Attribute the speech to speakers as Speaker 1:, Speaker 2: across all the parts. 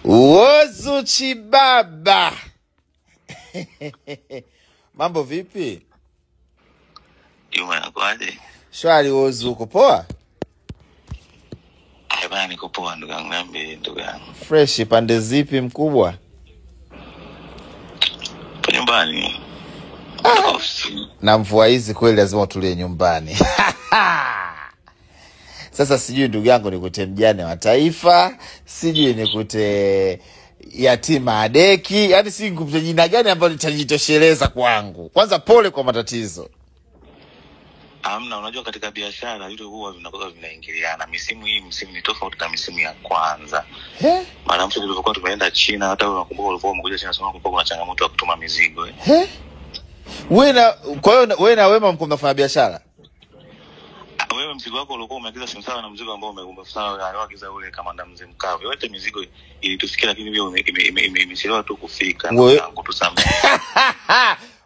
Speaker 1: Wozu Chibaba. Mambo vipi?
Speaker 2: Yuma nakwaje?
Speaker 1: Shwari Wozu, uko poa?
Speaker 2: Bana niko poa ndugu yangu, niambie ndugu yangu.
Speaker 1: Fresh, pande zipi mkubwa?
Speaker 2: Po nyumbani.
Speaker 1: Na mvua hizi kweli lazima utulie nyumbani. Sasa sijui ndugu yangu nikute mjane wa taifa, sijui nikute yatima adeki, yani sijui nikute jina gani ambalo litajitosheleza kwangu. Kwanza pole kwa matatizo.
Speaker 2: Amna, unajua katika biashara hilo huwa vinakuwa vinaingiliana. Misimu hii ni tofauti na misimu ya kwanza. Mara mwisho tulikuwa tumeenda China, hata wewe unakumbuka ulikuwa umekuja China sana, kulikuwa kuna changamoto ya kutuma mizigo.
Speaker 1: Kwa hiyo wewe na Wema mko mnafanya biashara?
Speaker 2: Wewe mzigo wako ulikuwa umeagiza simu sawa na mzigo ambao umefanya aliagiza ule kamanda mzee Mkavu. Yote mizigo ilitufikia, lakini wewe imechelewa tu kufika. Nangu tusamehe.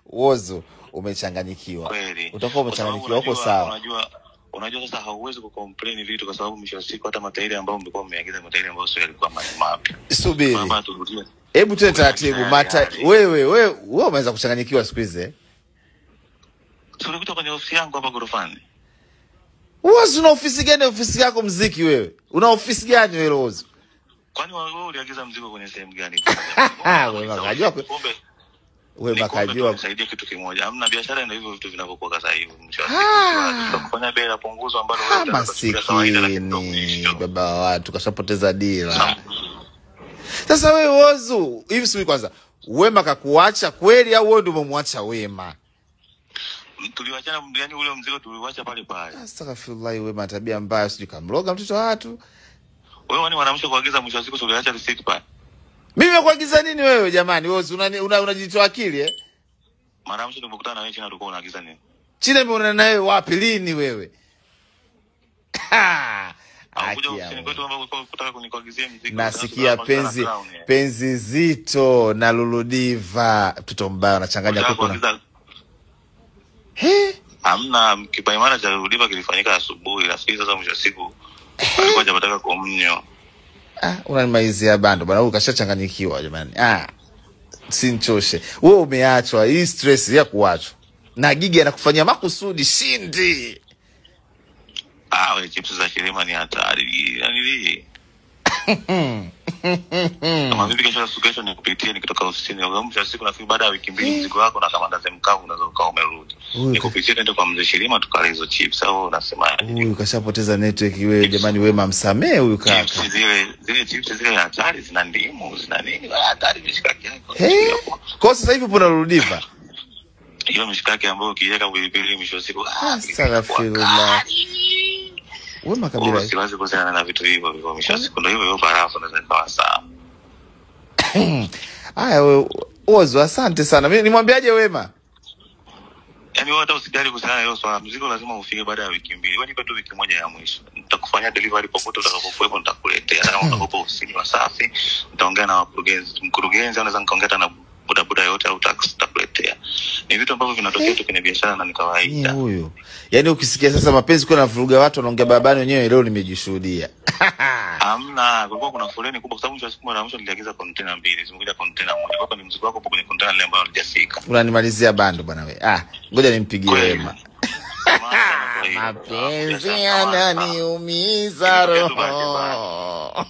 Speaker 1: Wozu, umechanganyikiwa. Utakuwa umechanganyikiwa huko sawa.
Speaker 2: Unajua sasa hauwezi kucomplain vitu kwa sababu mwisho wa siku hata matairi ambayo mlikuwa mmeagiza matairi ambayo sio yalikuwa mapya.
Speaker 1: Subiri. Hebu tuwe taratibu. Wewe umeweza kuchanganyikiwa siku hizi.
Speaker 2: Sio kutoka kwenye ofisi yangu hapa gorofani.
Speaker 1: Wozu, una ofisi gani? Ofisi yako mziki wewe? Una ofisi gani wewe Wozu?
Speaker 2: Kwani wewe uliagiza mzigo kwenye sehemu gani?
Speaker 1: Wewe makajua
Speaker 2: kusaidia kitu kimoja. Hamna biashara ndio hivyo vitu vinavyokuwa sasa hivi. Mwisho wa siku kufanya bei ya punguzo ambalo wewe
Speaker 1: unataka kawaida, lakini baba wa watu kashapoteza dira. Sasa wewe Wozu, hivi sio kwanza Wema kakuacha kweli au wewe ndio umemwacha Wema?
Speaker 2: Tuliwachana, yani ule mzigo tuliwacha pale pale.
Speaker 1: Astaghfirullah, Wema tabia mbaya, sijui kamloga mtoto wa watu.
Speaker 2: Wewe wani wanamsha kuagiza, mwisho wa siku tuliacha receipt pale.
Speaker 1: Mimi nakuagiza nini wewe jamani? Wozu, unajitoa akili
Speaker 2: Mara mwisho tulipokutana na wewe China ulikuwa unaagiza nini?
Speaker 1: China umeona naye wapi lini wewe? Nasikia penzi zito na Luludiva, mtoto mbaya anachanganya kuku na
Speaker 2: Hamna, kipaimara cha Luludiva kilifanyika asubuhi, rafiki sasa mwisho siku alikuwa hajataka kumnyo.
Speaker 1: Unanimaizia bando bwana, huyu kashachanganyikiwa jamani. Sinchoshe. Wewe umeachwa, hii stress ya kuachwa. Na Gigi anakufanyia makusudi shindi.
Speaker 2: Wewe chips za Shirima ni hatari. Yaani hii. Kama vipi kesho nikupitie nikitoka ofisini. Au mwisho siku nafikiri baada ya wiki mbili mzigo wako na kamanda mzee Mkavu unaweza ukawa umerudi. Nikupitie ndio kwa mzee Shirima tukale hizo chips au unasemaje?
Speaker 1: Huyu kashapoteza network wewe jamani, Wema msamee huyu kaka.
Speaker 2: Zile chips zile hatari, zina ndimu, zina nini? Hatari mishikaki yako.
Speaker 1: Kwa sasa hivi kuna Luludiva.
Speaker 2: Hiyo mishikaki ambayo ukiweka pilipili mwisho siku
Speaker 1: astaghfirullah. Wema kabila.
Speaker 2: Siwezi kusema na vitu hivyo hivyo mwisho siku ndio hivyo barafu na zinakuwa sawa.
Speaker 1: Haya wewe Wozu, asante sana. Mimi nimwambiaje Wema?
Speaker 2: Yaani wewe hata usijali kusema hiyo swala, mzigo lazima ufike baada ya wiki mbili. Wewe nipe tu wiki moja ya mwisho. Nitakufanyia delivery popote utakapokuwepo, nitakuletea. Na utakapokuwa ofisini Wasafi, nitaongea na mkurugenzi, anaweza nikaongea na bodaboda yote au taxi nitakuletea. Ni vitu ambavyo vinatokea tu kwenye biashara na ni kawaida.
Speaker 1: Huyo. Yaani ukisikia sasa mapenzi kuna vuruga watu wanaongea babani wenyewe, leo nimejishuhudia.
Speaker 2: Hamna, kulikuwa kuna foleni kubwa kwa sababu mwisho siku mara mwisho niliagiza container 2, zimekuja container 1. Kwa ni mzigo wako kwenye container ile ambayo halijafika.
Speaker 1: Unanimalizia bando bwana wewe. Ngoja nimpigie Wema. Mapenzi yananiumiza roho.